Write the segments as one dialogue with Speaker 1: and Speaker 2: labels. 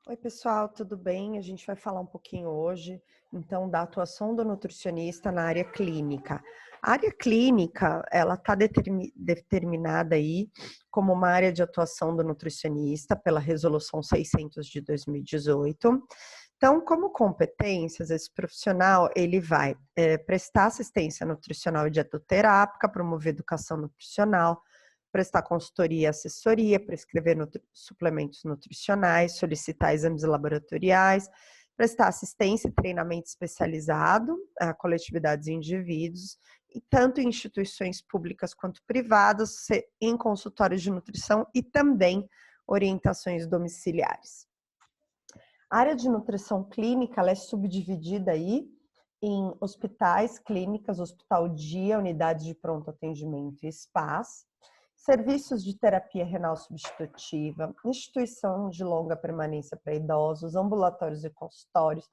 Speaker 1: Oi, pessoal, tudo bem? A gente vai falar um pouquinho hoje, então, da atuação do nutricionista na área clínica. A área clínica, ela está determinada aí como uma área de atuação do nutricionista pela Resolução 600 de 2018. Então, como competências, esse profissional, ele vai prestar assistência nutricional e dietoterápica, promover educação nutricional, prestar consultoria e assessoria, prescrever suplementos nutricionais, solicitar exames laboratoriais, prestar assistência e treinamento especializado a coletividades e indivíduos, e tanto em instituições públicas quanto privadas, em consultórios de nutrição e também orientações domiciliares. A área de nutrição clínica ela é subdividida aí em hospitais, clínicas, hospital dia, unidades de pronto atendimento e spas, serviços de terapia renal substitutiva, instituição de longa permanência para idosos, ambulatórios e consultórios,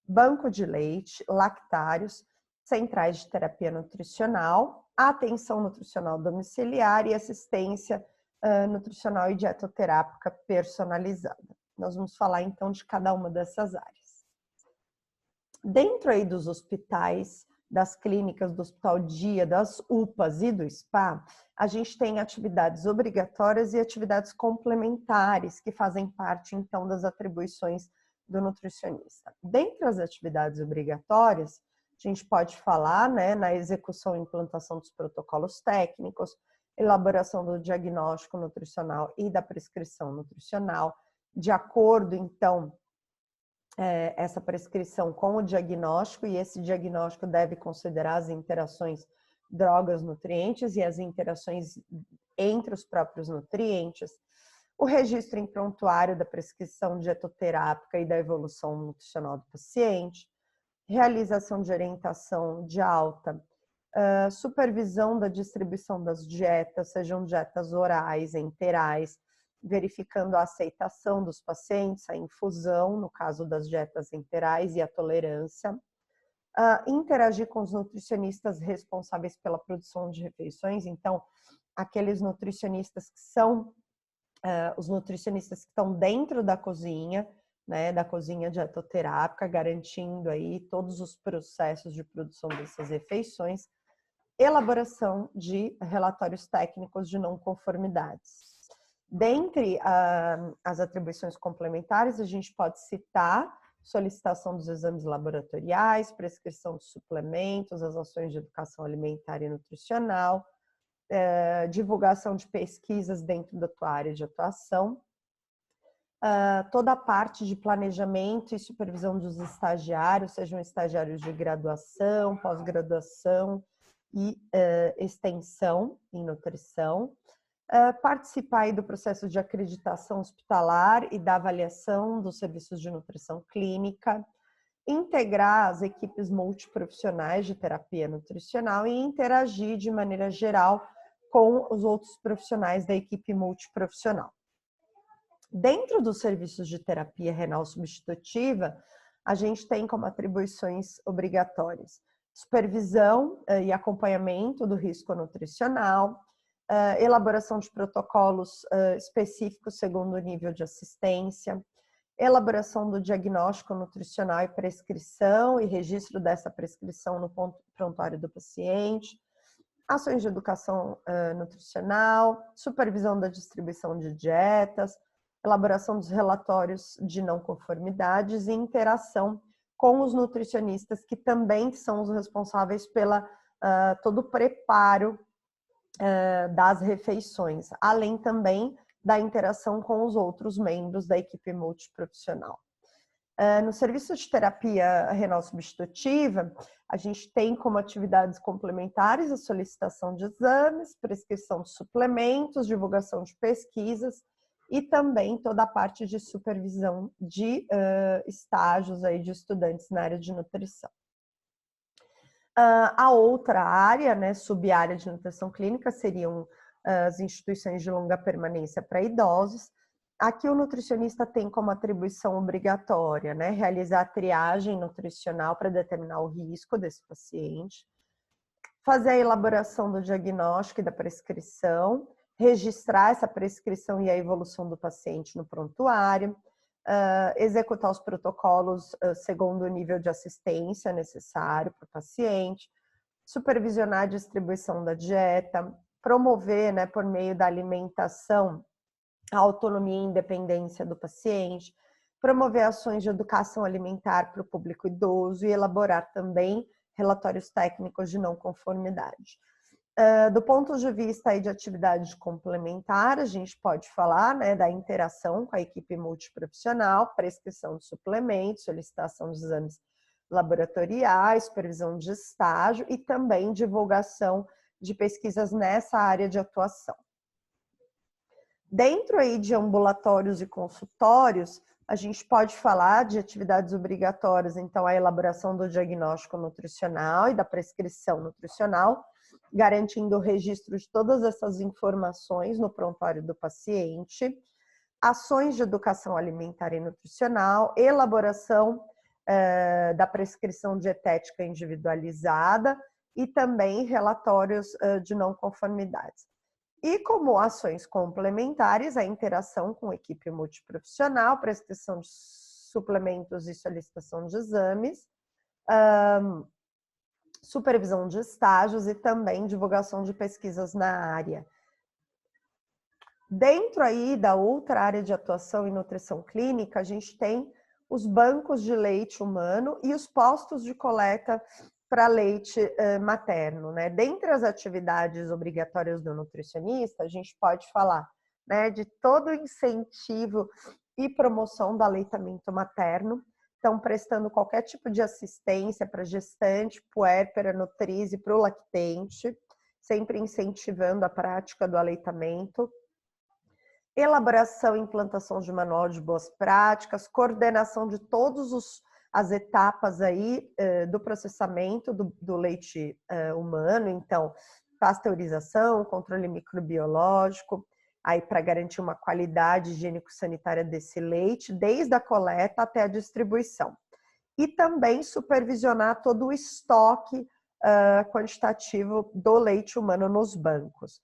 Speaker 1: banco de leite, lactários, centrais de terapia nutricional, atenção nutricional domiciliar e assistência nutricional e dietoterápica personalizada. Nós vamos falar então de cada uma dessas áreas. Dentro aí dos hospitais, das clínicas do Hospital Dia, das UPAs e do SPA, a gente tem atividades obrigatórias e atividades complementares que fazem parte então das atribuições do nutricionista. Dentre as atividades obrigatórias, a gente pode falar, né, na execução e implantação dos protocolos técnicos, elaboração do diagnóstico nutricional e da prescrição nutricional, de acordo, então, essa prescrição com o diagnóstico, e esse diagnóstico deve considerar as interações drogas-nutrientes e as interações entre os próprios nutrientes, o registro em prontuário da prescrição dietoterápica e da evolução nutricional do paciente, realização de orientação de alta, supervisão da distribuição das dietas, sejam dietas orais, enterais, verificando a aceitação dos pacientes, a infusão, no caso das dietas enterais, e a tolerância. Interagir com os nutricionistas responsáveis pela produção de refeições, então, aqueles nutricionistas que são os nutricionistas que estão dentro da cozinha, né, da cozinha dietoterápica, garantindo aí todos os processos de produção dessas refeições, elaboração de relatórios técnicos de não conformidades. Dentre as atribuições complementares, a gente pode citar solicitação dos exames laboratoriais, prescrição de suplementos, as ações de educação alimentar e nutricional, divulgação de pesquisas dentro da tua área de atuação, toda a parte de planejamento e supervisão dos estagiários, sejam estagiários de graduação, pós-graduação e extensão em nutrição, participar aí do processo de acreditação hospitalar e da avaliação dos serviços de nutrição clínica, integrar as equipes multiprofissionais de terapia nutricional e interagir de maneira geral com os outros profissionais da equipe multiprofissional. Dentro dos serviços de terapia renal substitutiva, a gente tem como atribuições obrigatórias supervisão e acompanhamento do risco nutricional, elaboração de protocolos específicos segundo o nível de assistência, elaboração do diagnóstico nutricional e prescrição e registro dessa prescrição no prontuário do paciente, ações de educação nutricional, supervisão da distribuição de dietas, elaboração dos relatórios de não conformidades e interação com os nutricionistas, que também são os responsáveis pela todo o preparo das refeições, além também da interação com os outros membros da equipe multiprofissional. No serviço de terapia renal substitutiva, a gente tem como atividades complementares a solicitação de exames, prescrição de suplementos, divulgação de pesquisas e também toda a parte de supervisão de estágios aí de estudantes na área de nutrição. A outra área, né, sub-área de nutrição clínica, seriam as instituições de longa permanência para idosos. Aqui o nutricionista tem como atribuição obrigatória, né, realizar a triagem nutricional para determinar o risco desse paciente, fazer a elaboração do diagnóstico e da prescrição, registrar essa prescrição e a evolução do paciente no prontuário, executar os protocolos segundo o nível de assistência necessário para o paciente, supervisionar a distribuição da dieta, promover, né, por meio da alimentação, a autonomia e independência do paciente, promover ações de educação alimentar para o público idoso e elaborar também relatórios técnicos de não conformidade. Do ponto de vista aí de atividade complementar, a gente pode falar, né, da interação com a equipe multiprofissional, prescrição de suplementos, solicitação de exames laboratoriais, supervisão de estágio e também divulgação de pesquisas nessa área de atuação. Dentro aí de ambulatórios e consultórios, a gente pode falar de atividades obrigatórias, então a elaboração do diagnóstico nutricional e da prescrição nutricional, garantindo o registro de todas essas informações no prontuário do paciente, ações de educação alimentar e nutricional, elaboração da prescrição dietética individualizada e também relatórios de não conformidades. E como ações complementares, a interação com a equipe multiprofissional, prescrição de suplementos e solicitação de exames, supervisão de estágios e também divulgação de pesquisas na área. Dentro aí da outra área de atuação em nutrição clínica, a gente tem os bancos de leite humano e os postos de coleta para leite materno, né? Dentre as atividades obrigatórias do nutricionista, a gente pode falar, né, de todo o incentivo e promoção do aleitamento materno, então prestando qualquer tipo de assistência para gestante, puérpera, nutriz e para o lactente, sempre incentivando a prática do aleitamento. Elaboração e implantação de manual de boas práticas, coordenação de todas as etapas aí do processamento do leite humano, então pasteurização, controle microbiológico, aí para garantir uma qualidade higiênico-sanitária desse leite, desde a coleta até a distribuição. E também supervisionar todo o estoque quantitativo do leite humano nos bancos.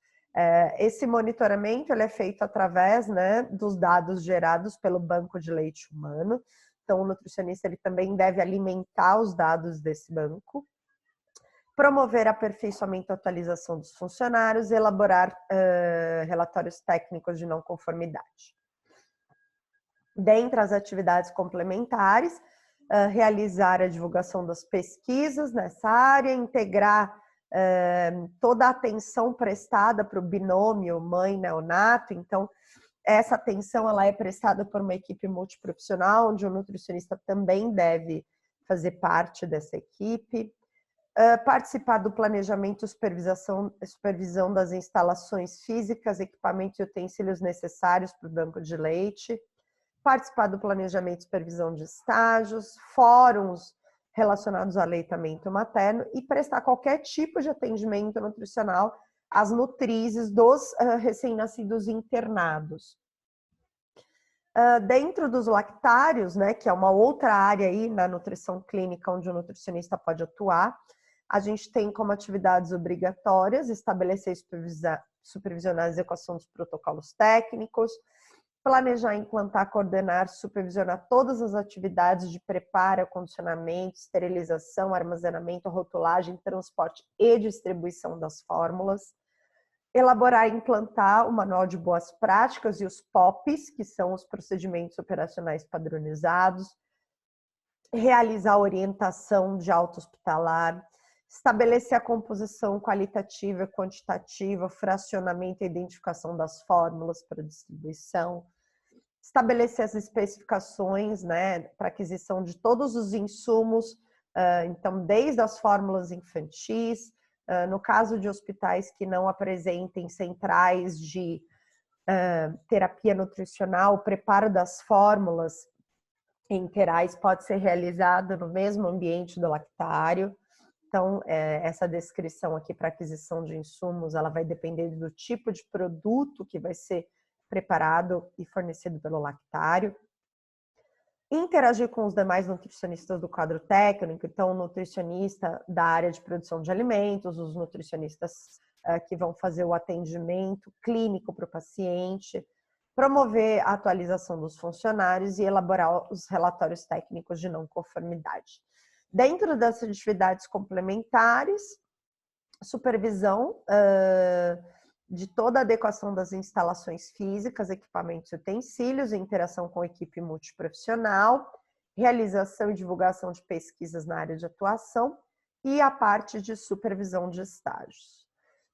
Speaker 1: Esse monitoramento ele é feito através, né, dos dados gerados pelo banco de leite humano. Então, o nutricionista ele também deve alimentar os dados desse banco, promover aperfeiçoamento e atualização dos funcionários, elaborar relatórios técnicos de não conformidade. Dentre as atividades complementares, realizar a divulgação das pesquisas nessa área, integrar toda a atenção prestada para o binômio mãe-neonato. Então, essa atenção ela é prestada por uma equipe multiprofissional, onde o nutricionista também deve fazer parte dessa equipe. Participar do planejamento e supervisão das instalações físicas, equipamentos e utensílios necessários para o banco de leite. Participar do planejamento e supervisão de estágios, fóruns relacionados ao aleitamento materno e prestar qualquer tipo de atendimento nutricional às nutrizes dos recém-nascidos internados. Dentro dos lactários, né, que é uma outra área aí na nutrição clínica onde o nutricionista pode atuar, a gente tem como atividades obrigatórias estabelecer e supervisionar a execução dos protocolos técnicos, planejar, implantar, coordenar, supervisionar todas as atividades de preparo, condicionamento, esterilização, armazenamento, rotulagem, transporte e distribuição das fórmulas, elaborar e implantar o manual de boas práticas e os POPs, que são os procedimentos operacionais padronizados, realizar a orientação de alta hospitalar, estabelecer a composição qualitativa e quantitativa, fracionamento e identificação das fórmulas para distribuição, estabelecer as especificações, né, para aquisição de todos os insumos, então desde as fórmulas infantis, no caso de hospitais que não apresentem centrais de terapia nutricional, o preparo das fórmulas enterais pode ser realizado no mesmo ambiente do lactário. Então, essa descrição aqui para aquisição de insumos, ela vai depender do tipo de produto que vai ser preparado e fornecido pelo lactário. Interagir com os demais nutricionistas do quadro técnico, então o nutricionista da área de produção de alimentos, os nutricionistas que vão fazer o atendimento clínico para o paciente, promover a atualização dos funcionários e elaborar os relatórios técnicos de não conformidade. Dentro das atividades complementares, supervisão de toda a adequação das instalações físicas, equipamentos e utensílios, interação com a equipe multiprofissional, realização e divulgação de pesquisas na área de atuação e a parte de supervisão de estágios.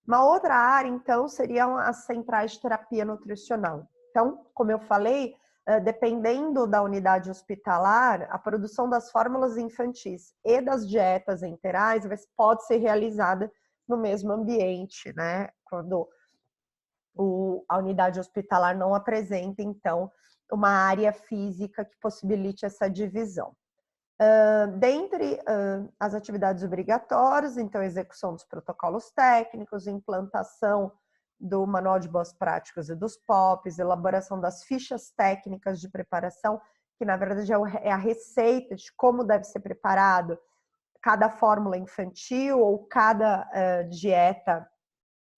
Speaker 1: Uma outra área, então, seriam as centrais de terapia nutricional. Então, como eu falei, dependendo da unidade hospitalar, a produção das fórmulas infantis e das dietas enterais pode ser realizada no mesmo ambiente, né? Quando a unidade hospitalar não apresenta, então, uma área física que possibilite essa divisão. Dentre as atividades obrigatórias, então, execução dos protocolos técnicos, implantação do Manual de Boas Práticas e dos POPs, elaboração das fichas técnicas de preparação, que na verdade é a receita de como deve ser preparado cada fórmula infantil ou cada dieta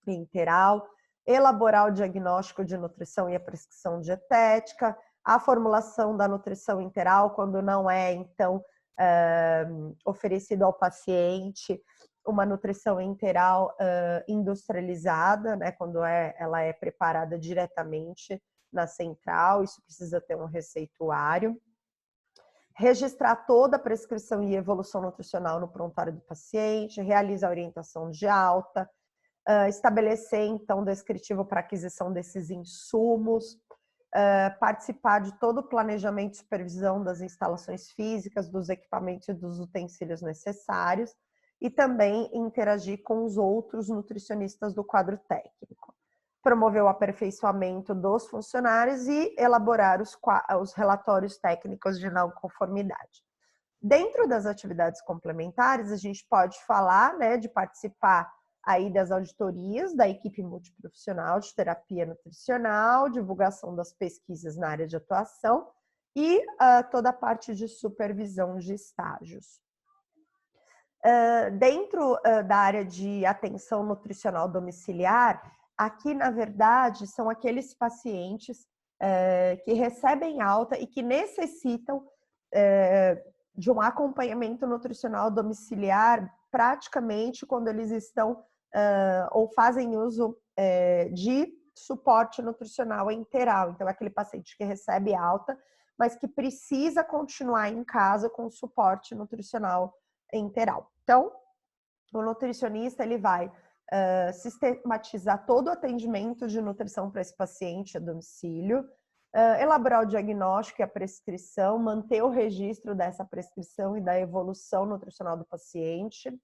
Speaker 1: enteral, elaborar o diagnóstico de nutrição e a prescrição dietética, a formulação da nutrição enteral, quando não é, então, oferecido ao paciente uma nutrição enteral industrializada, né, quando ela é preparada diretamente na central, isso precisa ter um receituário. Registrar toda a prescrição e evolução nutricional no prontuário do paciente, realizar orientação de alta, estabelecer, então, descritivo para aquisição desses insumos, participar de todo o planejamento e supervisão das instalações físicas, dos equipamentos e dos utensílios necessários, e também interagir com os outros nutricionistas do quadro técnico. Promover o aperfeiçoamento dos funcionários e elaborar os relatórios técnicos de não conformidade. Dentro das atividades complementares, a gente pode falar, né, de participar aí das auditorias da equipe multiprofissional de terapia nutricional, divulgação das pesquisas na área de atuação e toda a parte de supervisão de estágios. Dentro da área de atenção nutricional domiciliar, aqui, na verdade, são aqueles pacientes que recebem alta e que necessitam de um acompanhamento nutricional domiciliar praticamente quando eles estão ou fazem uso de suporte nutricional enteral. Então, é aquele paciente que recebe alta, mas que precisa continuar em casa com suporte nutricional enteral. Então, o nutricionista ele vai sistematizar todo o atendimento de nutrição para esse paciente a domicílio, elaborar o diagnóstico e a prescrição, manter o registro dessa prescrição e da evolução nutricional do paciente,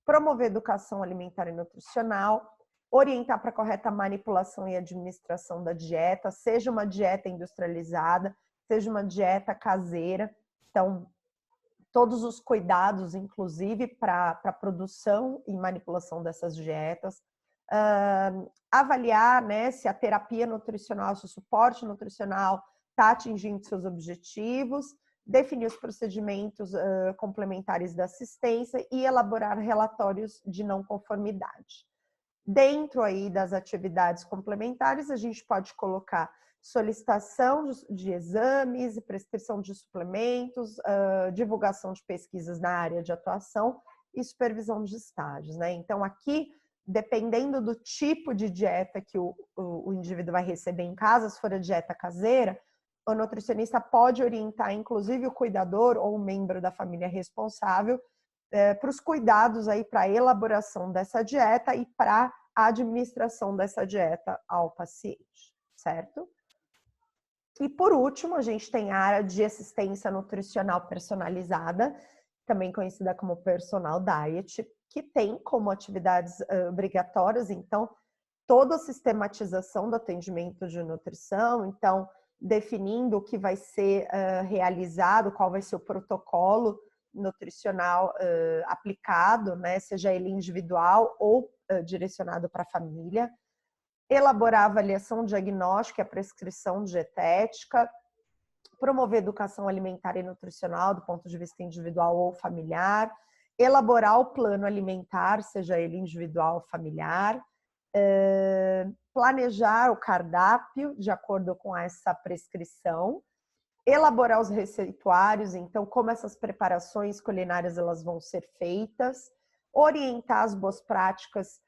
Speaker 1: promover educação alimentar e nutricional, orientar para a correta manipulação e administração da dieta, seja uma dieta industrializada, seja uma dieta caseira. Então, todos os cuidados, inclusive, para a produção e manipulação dessas dietas. Avaliar, né, se a terapia nutricional, se o suporte nutricional está atingindo seus objetivos, definir os procedimentos complementares da assistência e elaborar relatórios de não conformidade. Dentro aí das atividades complementares, a gente pode colocar solicitação de exames, prescrição de suplementos, divulgação de pesquisas na área de atuação e supervisão de estágios, né? Então, aqui, dependendo do tipo de dieta que o indivíduo vai receber em casa, se for a dieta caseira, o nutricionista pode orientar, inclusive, o cuidador ou o membro da família responsável para os cuidados aí para a elaboração dessa dieta e para a administração dessa dieta ao paciente, certo? E por último, a gente tem a área de assistência nutricional personalizada, também conhecida como personal diet, que tem como atividades obrigatórias, então, toda a sistematização do atendimento de nutrição, então, definindo o que vai ser realizado, qual vai ser o protocolo nutricional aplicado, né, seja ele individual ou direcionado para a família, elaborar a avaliação diagnóstica e a prescrição dietética, promover educação alimentar e nutricional do ponto de vista individual ou familiar, elaborar o plano alimentar, seja ele individual ou familiar, planejar o cardápio de acordo com essa prescrição, elaborar os receituários, então como essas preparações culinárias elas vão ser feitas, orientar as boas práticas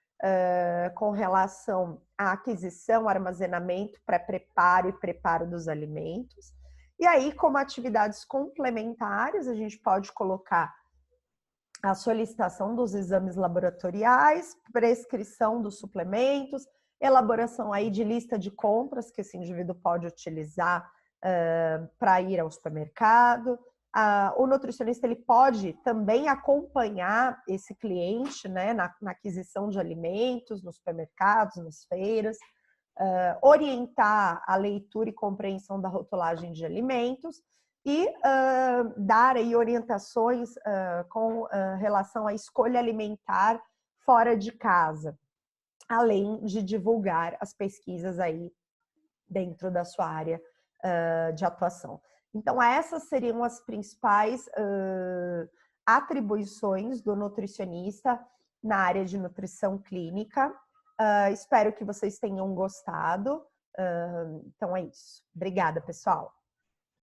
Speaker 1: com relação à aquisição, armazenamento, pré-preparo e preparo dos alimentos. E aí, como atividades complementares, a gente pode colocar a solicitação dos exames laboratoriais, prescrição dos suplementos, elaboração aí de lista de compras que esse indivíduo pode utilizar para ir ao supermercado. O nutricionista ele pode também acompanhar esse cliente, né, na aquisição de alimentos, nos supermercados, nas feiras, orientar a leitura e compreensão da rotulagem de alimentos e dar aí orientações com relação à escolha alimentar fora de casa, além de divulgar as pesquisas aí dentro da sua área de atuação. Então, essas seriam as principais atribuições do nutricionista na área de nutrição clínica. Espero que vocês tenham gostado. Então, é isso. Obrigada, pessoal.